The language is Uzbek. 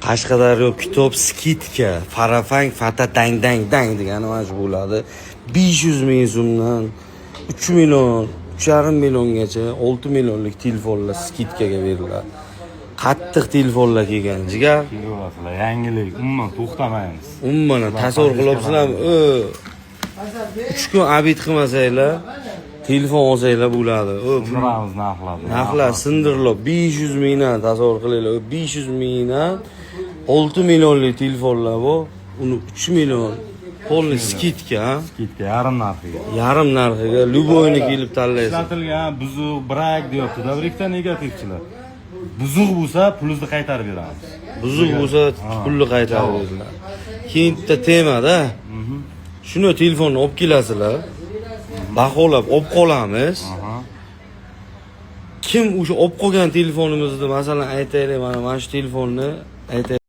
Qashqadaryo kitob skitka, farafang fata dang dang dang degani mana shu bo'ladi. 500 ming so'mdan 3 million, 3,5 milliongacha 6 millionlik telefonlar skitkaga beriladi. Qattiq telefonlar kelgan jigar. Ko'rasizlar, yangilik, umuman to'xtamaymiz. Umuman tasavvur qilyapsizlarmi? 3 kun abid qilmasanglar, telefon olsanglar bo'ladi. Sindiramiz narxlarni. Narxlar sindirilib 500 mingdan tasavvur qilinglar. 500 mingdan 6 millionlik telefonlar bor. Uni 3 million polni skitka, Skitka yarim narxiga. yarim narxiga любойni kelib tanlaysiz. Ishlatilgan buzuq, brak deyapti-da, birikta negativchilar. Buzuq bo'lsa, pulingizni qaytarib beramiz. Buzuq bo'lsa, pulni qaytarib beringlar. Keyin bitta temada shuni telefonni olib kelasizlar. Baholab olib qolamiz. Kim o'sha olib qolgan telefonimizni masalan aytaylik, mana shu telefonni aytaylik